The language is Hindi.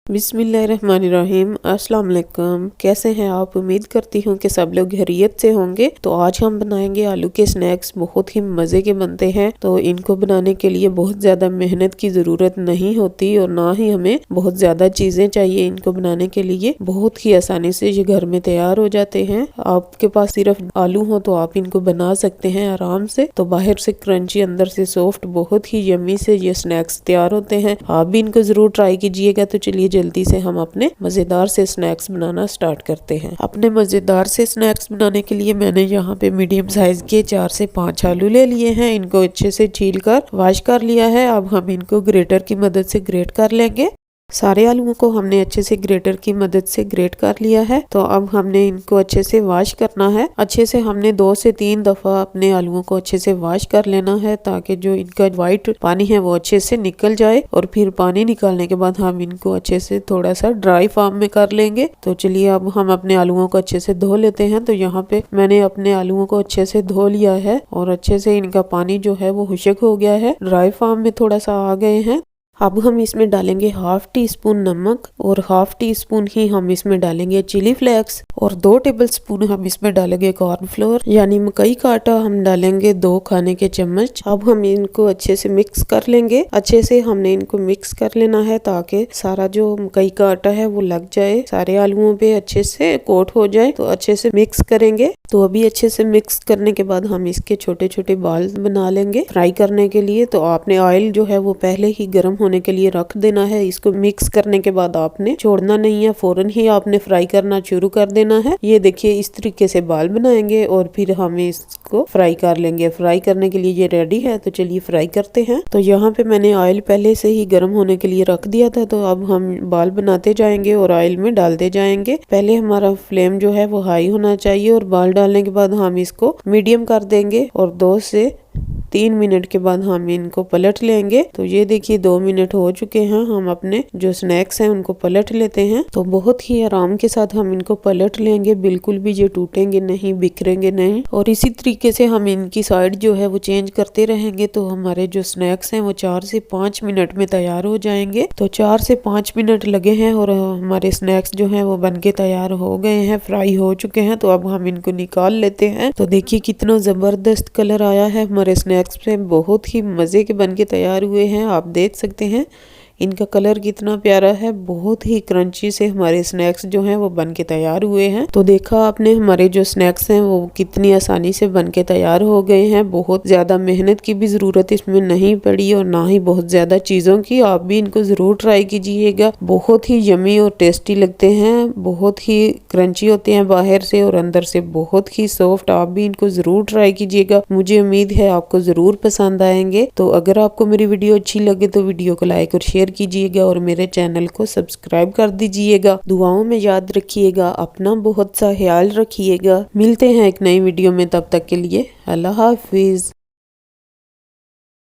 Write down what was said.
बिस्मिल्लाहिर्रहमानिर्रहीम। अस्सलाम वालेकुम। कैसे हैं आप? उम्मीद करती हूँ कि सब लोग खैरियत से होंगे। तो आज हम बनाएंगे आलू के स्नैक्स। बहुत ही मज़े के बनते हैं। तो इनको बनाने के लिए बहुत ज़्यादा मेहनत की ज़रूरत नहीं होती और ना ही हमें बहुत ज़्यादा चीज़ें चाहिए इनको बनाने के लिए। बहुत ही आसानी से ये घर में तैयार हो जाते हैं। आपके पास सिर्फ आलू हो तो आप इनको बना सकते हैं आराम से। तो बाहर से क्रंची, अंदर से सॉफ्ट, बहुत ही यम्मी से ये स्नैक्स तैयार होते हैं। आप भी इनको ज़रूर ट्राई कीजिएगा। तो चलिए जल्दी से हम अपने मजेदार से स्नैक्स बनाना स्टार्ट करते हैं। अपने मजेदार से स्नैक्स बनाने के लिए मैंने यहाँ पे मीडियम साइज के 4 से 5 आलू ले लिए हैं। इनको अच्छे से छील कर वॉश कर लिया है। अब हम इनको ग्रेटर की मदद से ग्रेट कर लेंगे। सारे आलूओं को हमने अच्छे से ग्रेटर की मदद से ग्रेट कर लिया है। तो अब हमने इनको अच्छे से वॉश करना है। अच्छे से हमने 2 से 3 दफा अपने आलूओं को अच्छे से वॉश कर लेना है, ताकि जो इनका व्हाइट पानी है वो अच्छे से निकल जाए। और फिर पानी निकालने के बाद हम इनको अच्छे से थोड़ा सा ड्राई फार्म में कर लेंगे। तो चलिए अब हम अपने आलूओं को अच्छे से धो लेते हैं। तो यहाँ पे मैंने अपने आलूओं को अच्छे से धो लिया है और अच्छे से इनका पानी जो है वो खुश्क हो गया है, ड्राई फार्म में थोड़ा सा आ गए हैं। अब हम इसमें डालेंगे 1/2 टीस्पून नमक और 1/2 टीस्पून ही हम इसमें डालेंगे चिली फ्लेक्स और 2 टेबलस्पून हम इसमें डालेंगे कॉर्नफ्लोर यानी मकई का आटा हम डालेंगे 2 खाने के चम्मच। अब हम इनको अच्छे से मिक्स कर लेंगे। अच्छे से हमने इनको मिक्स कर लेना है ताकि सारा जो मकई का आटा है वो लग जाए, सारे आलूओं पे अच्छे से कोट हो जाए। तो अच्छे से मिक्स करेंगे। तो अभी अच्छे से मिक्स करने के बाद हम इसके छोटे छोटे बॉल बना लेंगे फ्राई करने के लिए। तो आपने ऑयल जो है वो पहले ही गर्म होने के लिए रख देना है। इसको मिक्स करने के बाद आपने छोड़ना नहीं है, फौरन ही आपने फ्राई करना शुरू कर देना है। ये देखिए इस तरीके से बाल बनाएंगे और फिर हम इसको फ्राई कर लेंगे। फ्राई करने के लिए ये रेडी है। तो चलिए फ्राई करते हैं। तो यहाँ पे मैंने ऑयल पहले से ही गर्म होने के लिए रख दिया था। तो अब हम बाल बनाते जाएंगे और ऑयल में डालते जाएंगे। पहले हमारा फ्लेम जो है वो हाई होना चाहिए और बाल डालने के बाद हम इसको मीडियम कर देंगे और 2 से 3 मिनट के बाद हम इनको पलट लेंगे। तो ये देखिए 2 मिनट हो चुके हैं। हम अपने जो स्नैक्स हैं उनको पलट लेते हैं। तो बहुत ही आराम के साथ हम इनको पलट लेंगे, बिल्कुल भी ये टूटेंगे नहीं, बिखरेंगे नहीं। और इसी तरीके से हम इनकी साइड जो है वो चेंज करते रहेंगे। तो हमारे जो स्नैक्स हैं वो 4 से 5 मिनट में तैयार हो जाएंगे। तो 4 से 5 मिनट लगे हैं और हमारे स्नैक्स जो है वो बनके तैयार हो गए हैं, फ्राई हो चुके हैं। तो अब हम इनको निकाल लेते हैं। तो देखिए कितना जबरदस्त कलर आया है हमारे स्नैक्स पे। बहुत ही मजे के बनके तैयार हुए हैं। आप देख सकते हैं इनका कलर कितना प्यारा है। बहुत ही क्रंची से हमारे स्नैक्स जो हैं वो बनके तैयार हुए हैं। तो देखा आपने हमारे जो स्नैक्स हैं वो कितनी आसानी से बनके तैयार हो गए हैं। बहुत ज्यादा मेहनत की भी जरूरत इसमें नहीं पड़ी और ना ही बहुत ज्यादा चीजों की। आप भी इनको जरूर ट्राई कीजिएगा। बहुत ही यमी और टेस्टी लगते हैं। बहुत ही क्रंची होते हैं बाहर से और अंदर से बहुत ही सॉफ्ट। आप भी इनको जरूर ट्राई कीजिएगा। मुझे उम्मीद है आपको जरूर पसंद आएंगे। तो अगर आपको मेरी वीडियो अच्छी लगे तो वीडियो को लाइक और शेयर कीजिएगा और मेरे चैनल को सब्सक्राइब कर दीजिएगा। दुआओं में याद रखिएगा। अपना बहुत सा ख्याल रखिएगा। मिलते हैं एक नई वीडियो में, तब तक के लिए अल्लाह हाफिज।